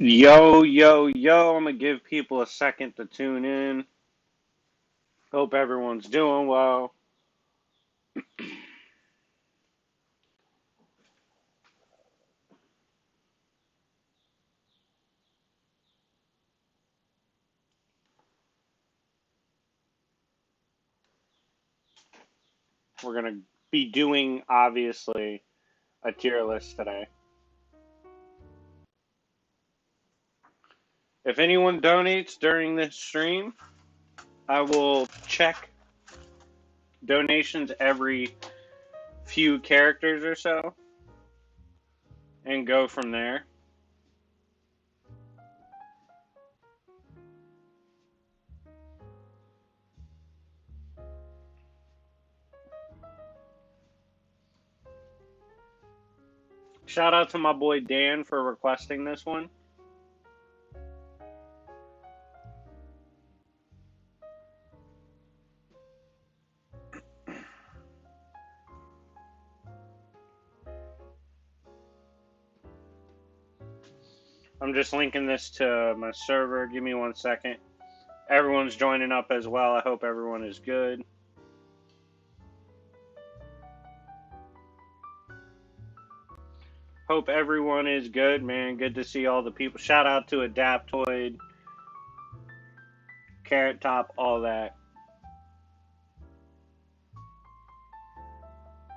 Yo, yo, yo, I'm gonna give people a second to tune in. Hope everyone's doing well. We're gonna be doing, obviously, a tier list today. If anyone donates during this stream, I will check donations every few characters or so and go from there. Shout out to my boy Dan for requesting this one. I'm just linking this to my server. Give me 1 second. Everyone's joining up as well. I hope everyone is good. Hope everyone is good, man. Good to see all the people. Shout out to Adaptoid, Carrot Top, all that.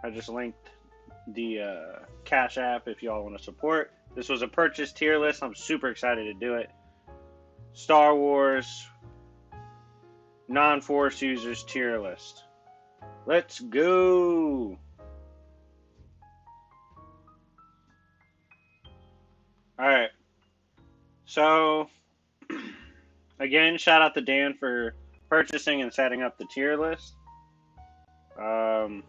I just linked the Cash App if y'all want to support. This was a purchase tier list. I'm super excited to do it. Star Wars non-Force users tier list. Let's go. All right. So, again, shout out to Dan for purchasing and setting up the tier list. I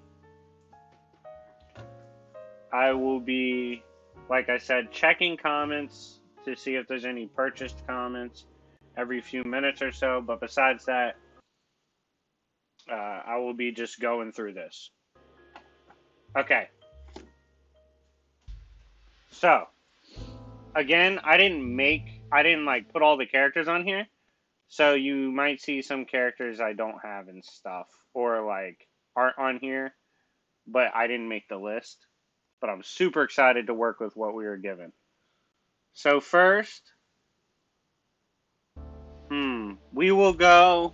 will be, like I said, checking comments to see if there's any purchased comments every few minutes or so. But besides that, I will be just going through this. Okay. So, again, I didn't like put all the characters on here. So you might see some characters I don't have and stuff, or like aren't on here, but I didn't make the list. But I'm super excited to work with what we were given. So first, we will go.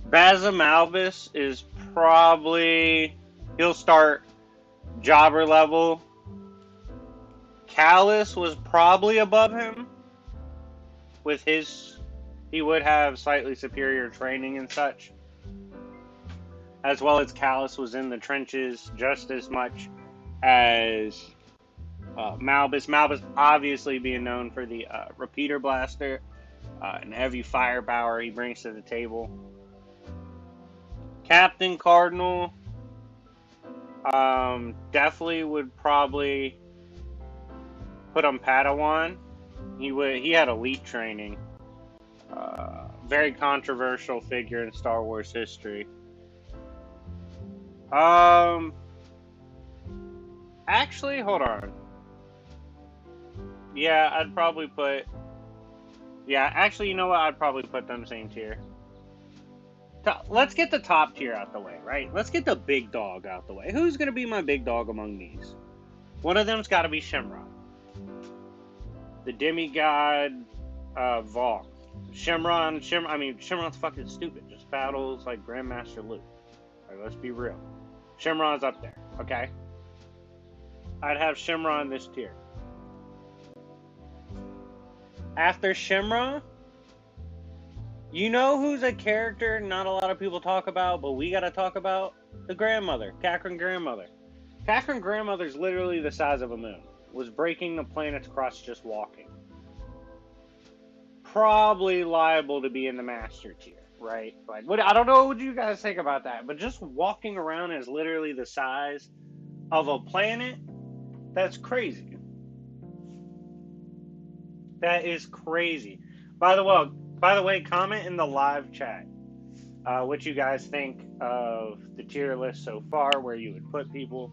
Bazam Albus is probably, he'll start jobber level. Callus was probably above him. With his, he would have slightly superior training and such. As well as Callus was in the trenches just as much as Malbus. Malbus obviously being known for the repeater blaster and heavy firepower he brings to the table. Captain Cardinal definitely would probably put on Padawan. He had elite training. Very controversial figure in Star Wars history. Actually, hold on. Yeah, I'd probably put... Yeah, actually, you know what? I'd probably put them same tier. Let's get the top tier out the way, right? Let's get the big dog out the way. Who's going to be my big dog among these? One of them's got to be Shamrock. The demigod Valk. Shamron's fucking stupid. Just battles like Grandmaster Luke. Like, let's be real. Shamron's up there, okay? I'd have Shamron this tier. After Shamron, you know who's a character not a lot of people talk about, but we gotta talk about? The grandmother, Cachrane Grandmother. Cachrane Grandmother's literally the size of a moon. Was breaking the planet's crust just walking. Probably liable to be in the master tier, right? Like, I don't know what you guys think about that, but just walking around is literally the size of a planet. That's crazy. That is crazy. By the way, comment in the live chat what you guys think of the tier list so far, where you would put people.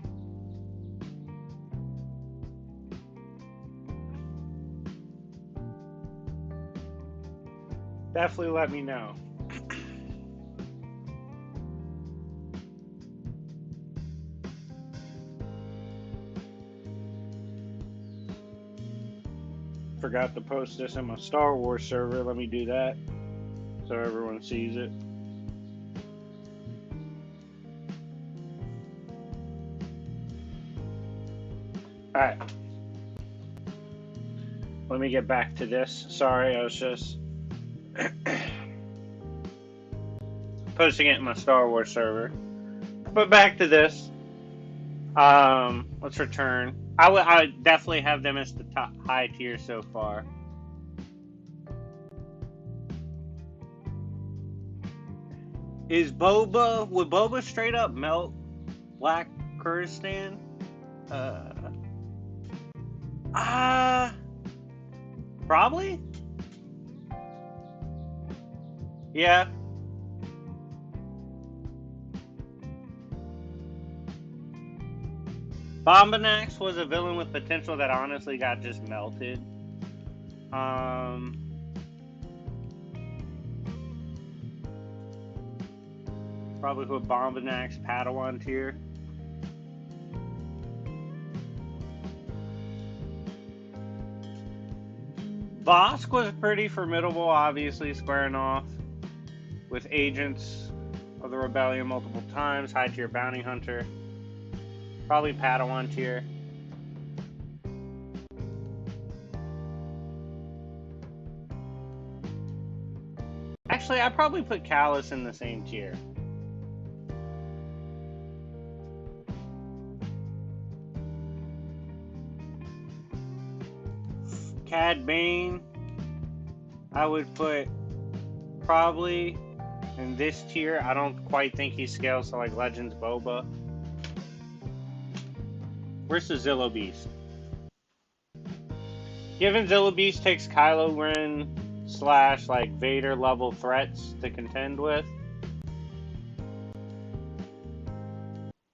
Definitely let me know. Forgot to post this in my Star Wars server. Let me do that so everyone sees it. Alright. Let me get back to this. Sorry, I was just posting it in my Star Wars server. But back to this. Let's return. I would definitely have them as the top high tier so far. Would Boba straight up melt Black Kurdistan? Probably? Yeah. Bombanax was a villain with potential that honestly got just melted. Probably put Bombanax Padawan tier. Vosk was pretty formidable, obviously, squaring off with agents of the rebellion multiple times. High tier bounty hunter. Probably Padawan tier. Actually, I'd probably put Callus in the same tier. Cad Bane, I would put probably in this tier. I don't quite think he scales to like Legends Boba. Where's the Zillo Beast? Given Zillo Beast takes Kylo Ren / like Vader level threats to contend with.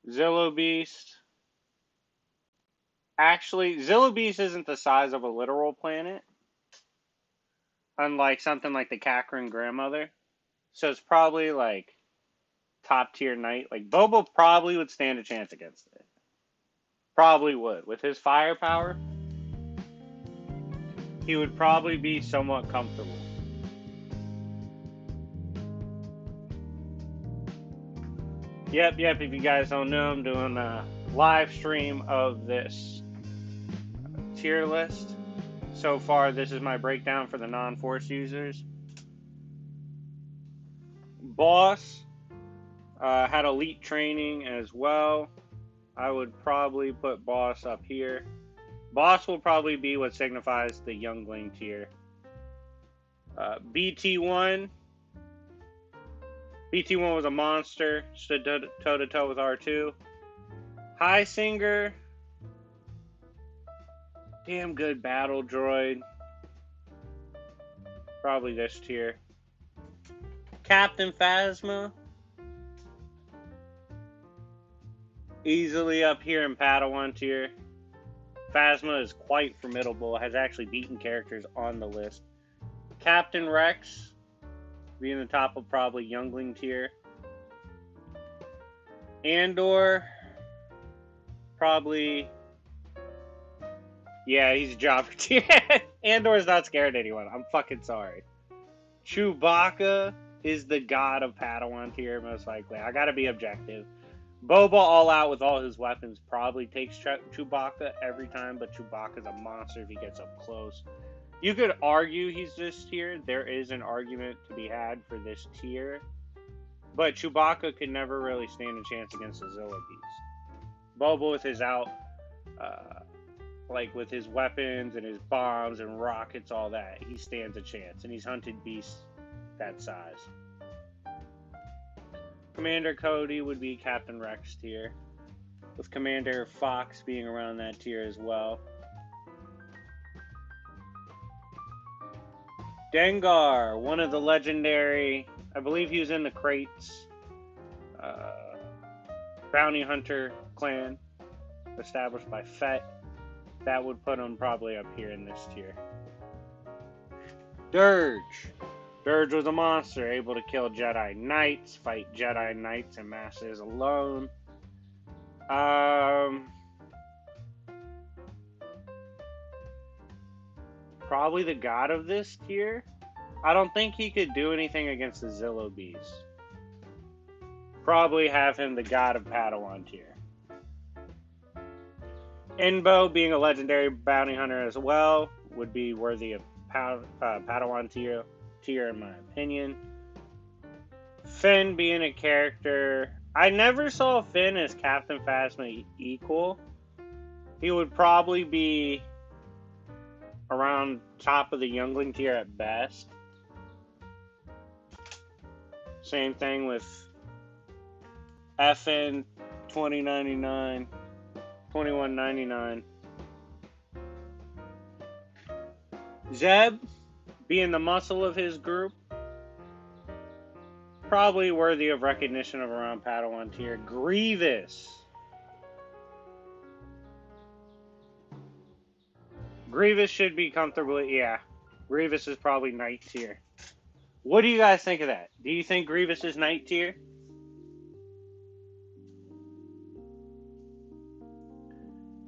Zillo Beast. Actually, Zillo Beast isn't the size of a literal planet. Unlike something like the Cacran Grandmother. So it's probably like top tier knight. Like Boba probably would stand a chance against it. Probably would. With his firepower, he would probably be somewhat comfortable. Yep, if you guys don't know, I'm doing a live stream of this tier list. So far, this is my breakdown for the non-Force users. Boss had elite training as well. I would probably put Boss up here. Boss will probably be what signifies the youngling tier. BT1. BT1 was a monster. Stood toe-to-toe with R2. High Singer. Damn good battle droid. Probably this tier. Captain Phasma. Easily up here in Padawan tier. Phasma is quite formidable. Has actually beaten characters on the list. Captain Rex. Being the top of probably youngling tier. Andor. Probably. Yeah, he's a jobber tier. Andor's not scared of anyone. I'm fucking sorry. Chewbacca is the god of Padawan tier, most likely. I gotta be objective. Boba all out with all his weapons probably takes Chewbacca every time, but Chewbacca's a monster if he gets up close. You could argue he's this tier. There is an argument to be had for this tier. But Chewbacca could never really stand a chance against the Zillo Beast. Boba with his like with his weapons and his bombs and rockets, all that, he stands a chance. And he's hunted beasts that size. Commander Cody would be Captain Rex tier. With Commander Fox being around that tier as well. Dengar, one of the legendary, I believe he was in the Crates, bounty hunter clan established by Fett. That would put him probably up here in this tier. Dirge. Dirge was a monster, able to kill Jedi Knights, fight Jedi Knights and Masters alone. Probably the god of this tier. I don't think he could do anything against the Zillo Beast. Probably have him the god of Padawan tier. Inbo, being a legendary bounty hunter as well, would be worthy of Padawan tier in my opinion. Finn being a character, I never saw Finn as Captain Phasma equal. He would probably be around top of the Youngling tier at best. Same thing with FN 2099, 2199. Zeb, being the muscle of his group, probably worthy of recognition of around Padawan tier. Grievous. Grievous should be comfortably, yeah. Grievous is probably Knight tier. What do you guys think of that? Do you think Grievous is Knight tier?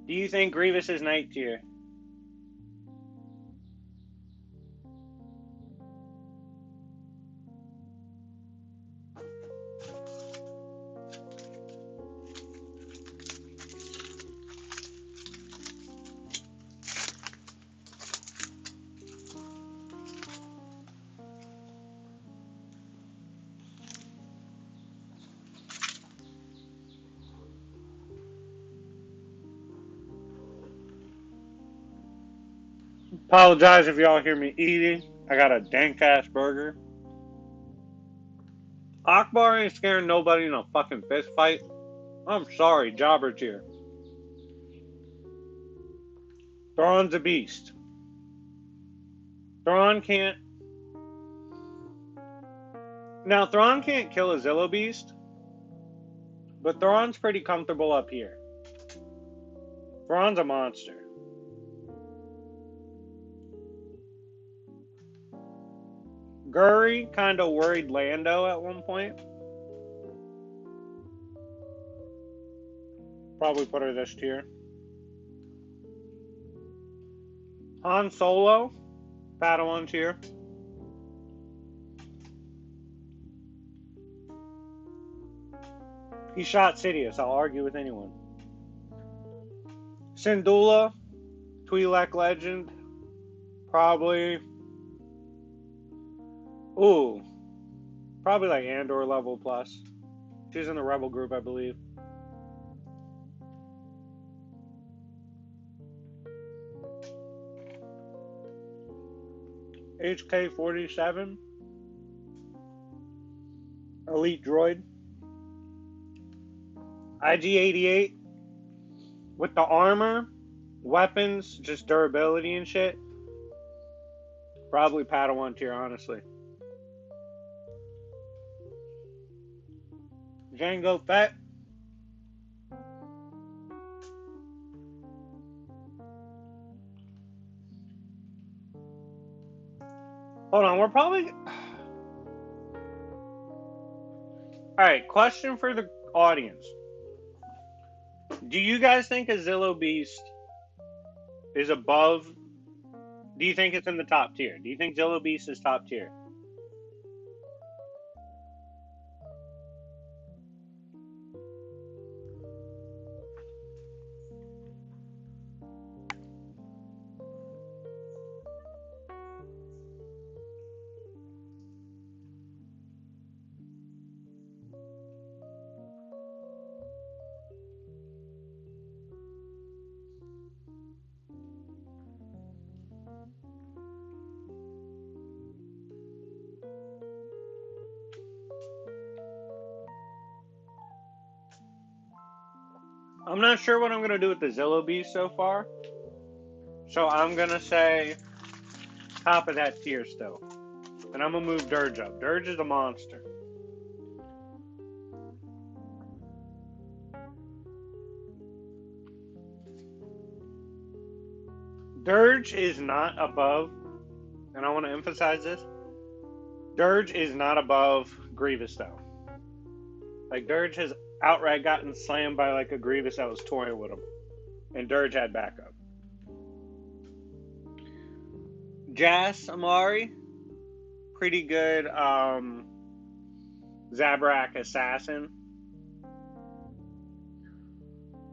Do you think Grievous is Knight tier? Apologize if y'all hear me eating. I got a dank ass burger. Akbar ain't scaring nobody in a fucking fist fight. I'm sorry, Jobbers here. Thrawn's a beast. Thrawn can't. Now, Thrawn can't kill a Zillo Beast, but Thrawn's pretty comfortable up here. Thrawn's a monster. Guri kind of worried Lando at one point. Probably put her this tier. Han Solo, Padawan tier. He shot Sidious, I'll argue with anyone. Syndulla, Twi'lek legend. Probably. Ooh. Probably like Andor level plus. She's in the Rebel group, I believe. HK-47. Elite droid. IG-88. With the armor, weapons, just durability and shit. Probably Padawan tier, honestly. Jango Fett. Hold on, we're probably... Alright, question for the audience. Do you guys think a Zillo Beast is above... Do you think it's in the top tier? Do you think Zillo Beast is top tier? I'm not sure what I'm going to do with the Zillo Beast so far. So I'm going to say top of that tier still. And I'm going to move Dirge up. Dirge is a monster. Dirge is not above, and I want to emphasize this, Dirge is not above Grievous, though. Like, Dirge has outright gotten slammed by, like, a Grievous that was toying with him. And Dirge had backup. Jas Amari, pretty good Zabrak assassin.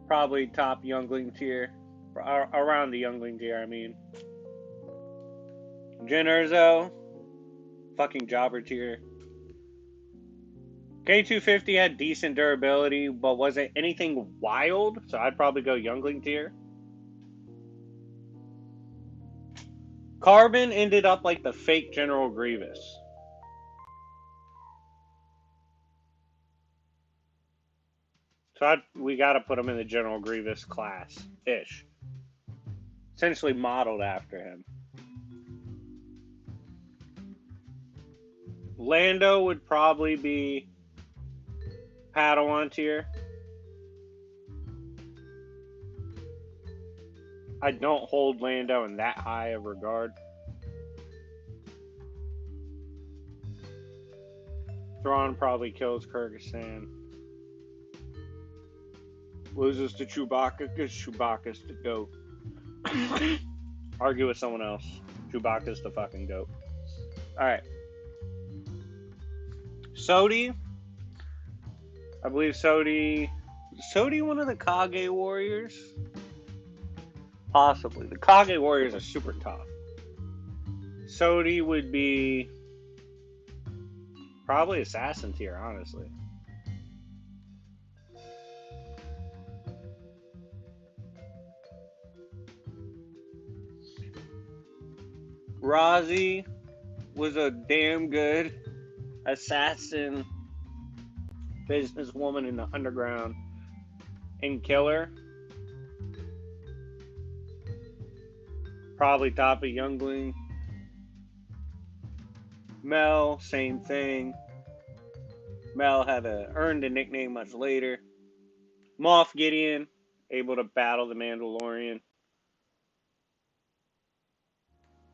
Probably top youngling tier. Around the youngling tier, I mean. Jyn Erso, fucking jobber tier. K250 had decent durability, but wasn't anything wild, so I'd probably go youngling tier. Carbon ended up like the fake General Grievous. So we got to put him in the General Grievous class-ish. Essentially modeled after him. Lando would probably be Padawan tier. I don't hold Lando in that high of regard. Thrawn probably kills Kyrgyzstan. Loses to Chewbacca because Chewbacca's the GOAT. Argue with someone else. Chewbacca's the fucking GOAT. Alright. Sodi. I believe Sodi one of the Kage warriors? Possibly. The Kage warriors are super tough. Sodi would be probably assassin tier, honestly. Razi was a damn good assassin businesswoman in the underground and killer. Probably top of youngling. Mel, same thing. Mel had earned a nickname much later. Moff Gideon, able to battle the Mandalorian.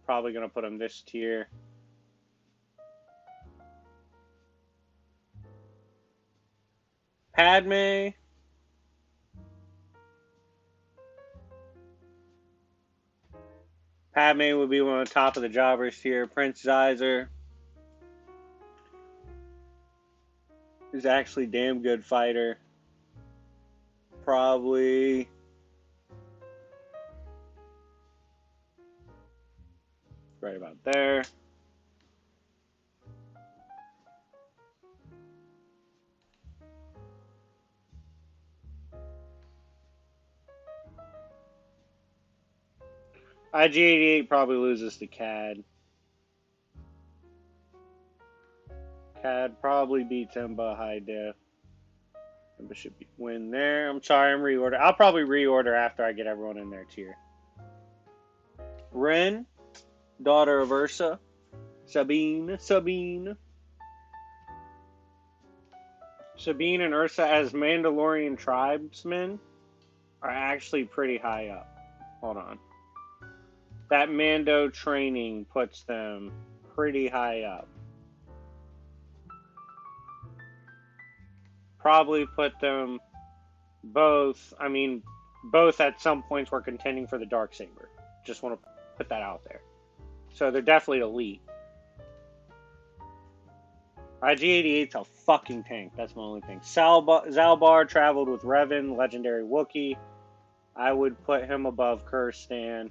Probably going to put him this tier. Padme. Padme would be one of the top of the jobbers tier. Prince Zyzer is actually a damn good fighter. Probably right about there. IG-88 probably loses to Cad. Cad probably beats Emba high def. Emba should win there. I'm sorry, I'm reordering. I'll probably reorder after I get everyone in their tier. Ren, daughter of Ursa. Sabine and Ursa as Mandalorian tribesmen are actually pretty high up. Hold on. That Mando training puts them pretty high up. Probably put them both, both at some points were contending for the Darksaber. Just want to put that out there. So they're definitely elite. IG-88's a fucking tank. That's my only thing. Zalbar traveled with Revan, legendary Wookiee. I would put him above Kurstan.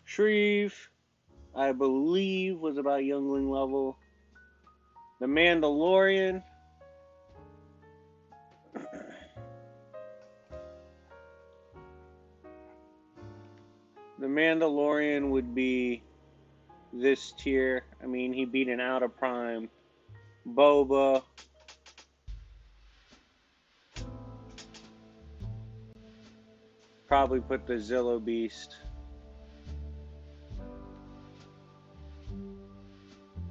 Shreve, I believe, was about youngling level. The Mandalorian. The Mandalorian would be this tier. He beat an out of prime Boba. Probably put the Zillo Beast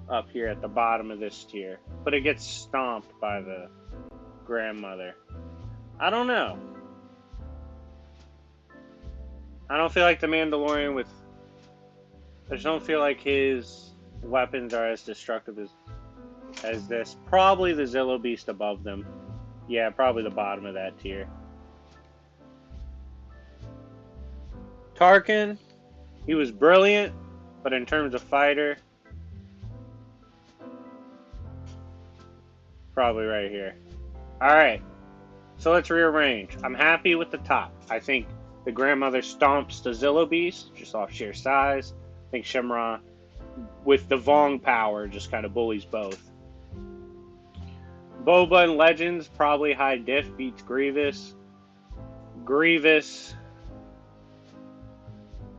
up here at the bottom of this tier. But it gets stomped by the grandmother. I don't know. I don't feel like the Mandalorian with I just don't feel like his weapons are as destructive as this. Probably the Zillow Beast above them. Yeah, probably the bottom of that tier. Tarkin, he was brilliant, but in terms of fighter, probably right here. Alright, so let's rearrange. I'm happy with the top. I think the grandmother stomps the Zillow Beast, just off sheer size. I think Shimra, with the Vong power, just kind of bullies both. Boba and Legends, probably high diff, beats Grievous. Grievous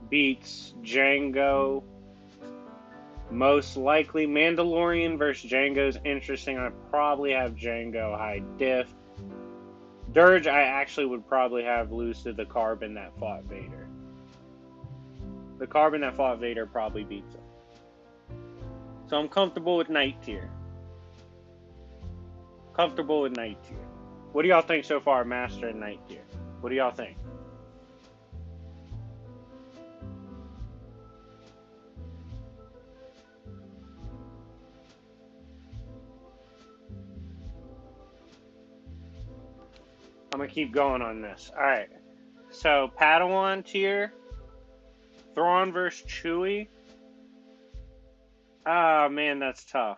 beats Jango. Most likely Mandalorian versus Jango is interesting. I probably have Jango high diff. Dirge, I actually would probably have lose to the Carbon that fought Vader. The Carbon that fought Vader probably beats him. So I'm comfortable with Night Tier. Comfortable with Night Tier. What do y'all think so far, Master and Night Tier? What do y'all think? I'm going to keep going on this. Alright. So, Padawan tier. Thrawn versus Chewie. Ah, man, that's tough.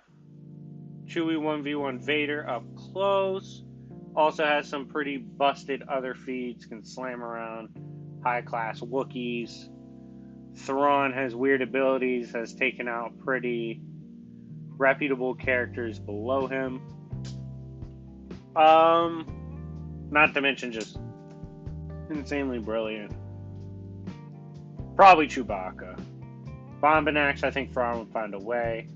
Chewie 1v1 Vader up close. Also has some pretty busted other feeds. Can slam around high-class Wookiees. Thrawn has weird abilities. Has taken out pretty reputable characters below him. Not to mention just insanely brilliant. Probably Chewbacca. Bombanax, I think Thrawn would find a way.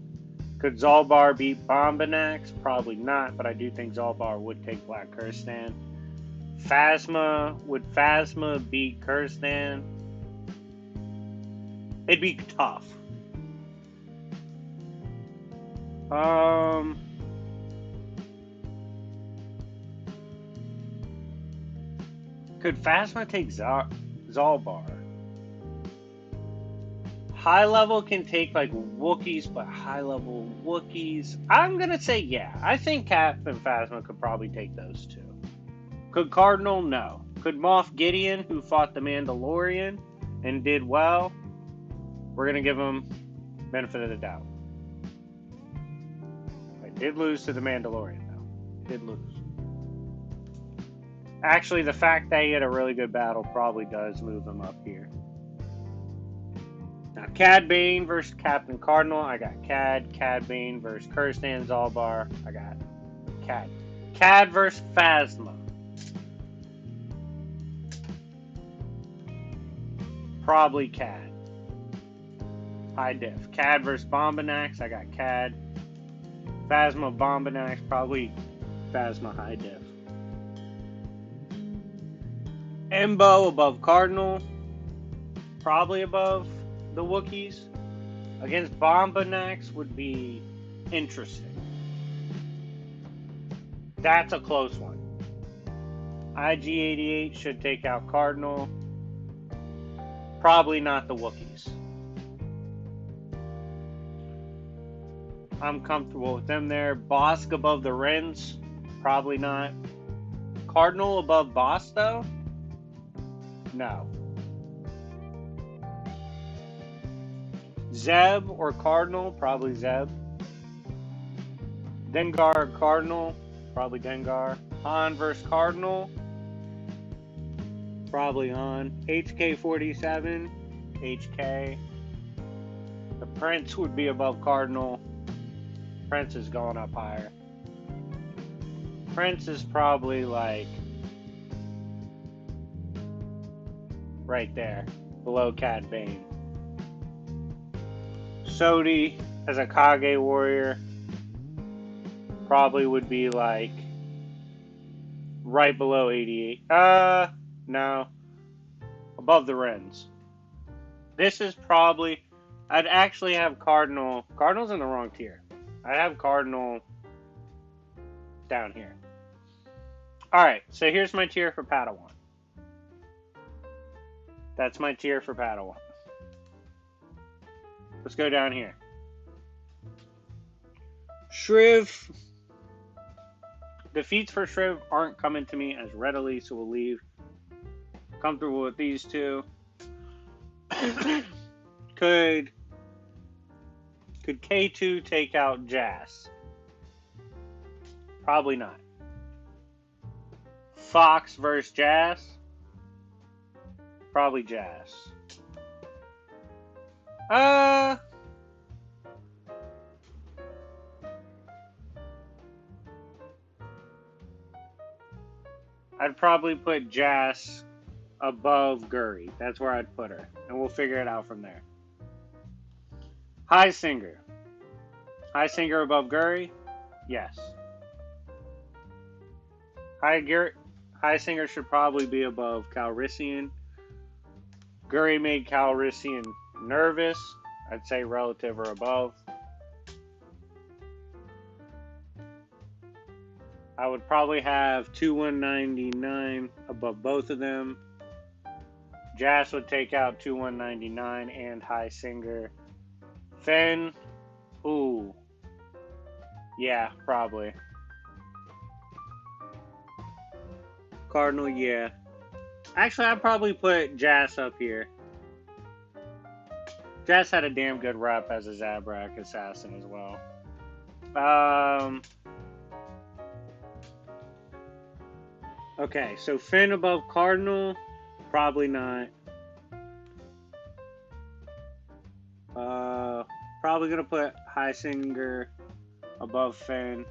Could Zalbar beat Bombanax? Probably not, but I do think Zalbar would take Black Kurstan. Phasma, would Phasma beat Kurstan? It'd be tough. Could Phasma take Zalbar? High level can take like Wookiees, but high level Wookiees, I'm gonna say yeah. I think Cap and Phasma could probably take those two. Could Cardinal? No. Could Moff Gideon, who fought the Mandalorian and did well? We're gonna give him benefit of the doubt. I did lose to the Mandalorian though. Did lose. Actually, the fact that he had a really good battle probably does move him up here. Now, Cad Bane versus Captain Cardinal. I got Cad. Cad Bane versus Kurstan Zalbar. I got Cad. Cad versus Phasma. Probably Cad. High diff. Cad versus Bombanax. I got Cad. Phasma Bombanax. Probably Phasma high diff. Embo above Cardinal. Probably above the Wookiees. Against Bombanax would be interesting. That's a close one. IG-88 should take out Cardinal. Probably not the Wookiees. I'm comfortable with them there. Bosk above the Wrens. Probably not. Cardinal above Boss though? No. Zeb or Cardinal? Probably Zeb. Dengar Cardinal? Probably Dengar. Han versus Cardinal? Probably Han. HK-47? HK. The Prince would be above Cardinal. Prince is going up higher. Prince is probably like right there, below Cad Bane. Sodi as a Kage warrior probably would be like right below 88. No. Above the Wrens. This is probably, I'd actually have Cardinal. Cardinal's in the wrong tier. I'd have Cardinal down here. Alright, so here's my tier for Padawan. That's my tier for Padawan. Let's go down here. Shriv. Defeats for Shriv aren't coming to me as readily, so we'll leave. Comfortable with these two. Could K2 take out Jas? Probably not. Fox versus Jas? Probably Jas. I'd probably put Jas above Guri. That's where I'd put her. And we'll figure it out from there. High Singer. High Singer above Guri? Yes. High Singer should probably be above Calrissian. Guri made Calrissian nervous. I'd say relative or above. I would probably have 2199 above both of them. Jas would take out 2199 and High Singer. Finn, ooh. Yeah, probably. Cardinal, yeah. Actually, I'd probably put Jas up here. Jas had a damn good rep as a Zabrak assassin as well. Okay, so Finn above Cardinal? Probably not. Probably gonna put High Singer above Finn.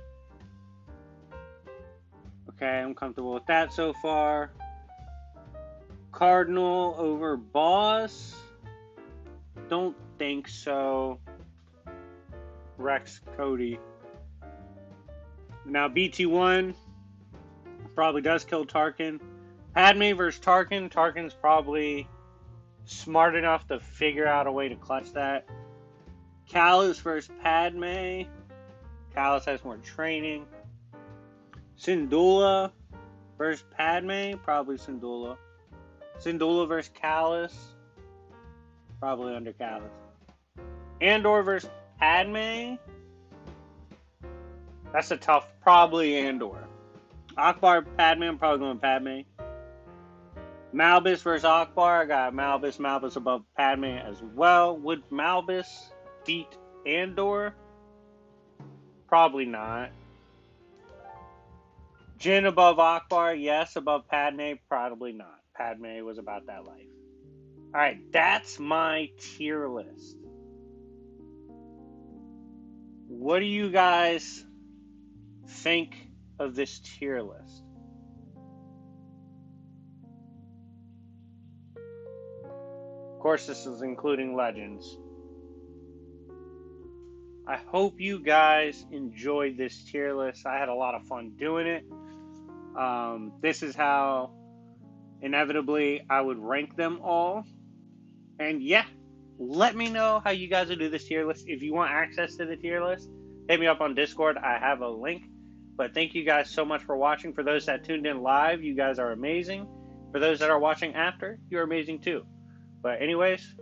Okay, I'm comfortable with that so far. Cardinal over Boss? Don't think so. Rex Cody. Now BT1 probably does kill Tarkin. Padme versus Tarkin. Tarkin's probably smart enough to figure out a way to clutch that. Kallus versus Padme. Kallus has more training. Syndulla versus Padme. Probably Syndulla. Syndulla versus Kallus. Probably under Kallus. Andor versus Padme. That's a tough. Probably Andor. Akbar, Padme. I'm probably going Padme. Malbus versus Akbar. I got Malbus. Malbus above Padme as well. Would Malbus beat Andor? Probably not. Jin above Akbar. Yes. Above Padme? Probably not. Padme was about that life. Alright, that's my tier list. What do you guys think of this tier list? Of course, this is including Legends. I hope you guys enjoyed this tier list. I had a lot of fun doing it. This is how, inevitably, I would rank them all. And yeah, let me know how you guys will do this tier list. If you want access to the tier list, hit me up on Discord. I have a link. But thank you guys so much for watching. For those that tuned in live, you guys are amazing. For those that are watching after, you're amazing too. But anyways,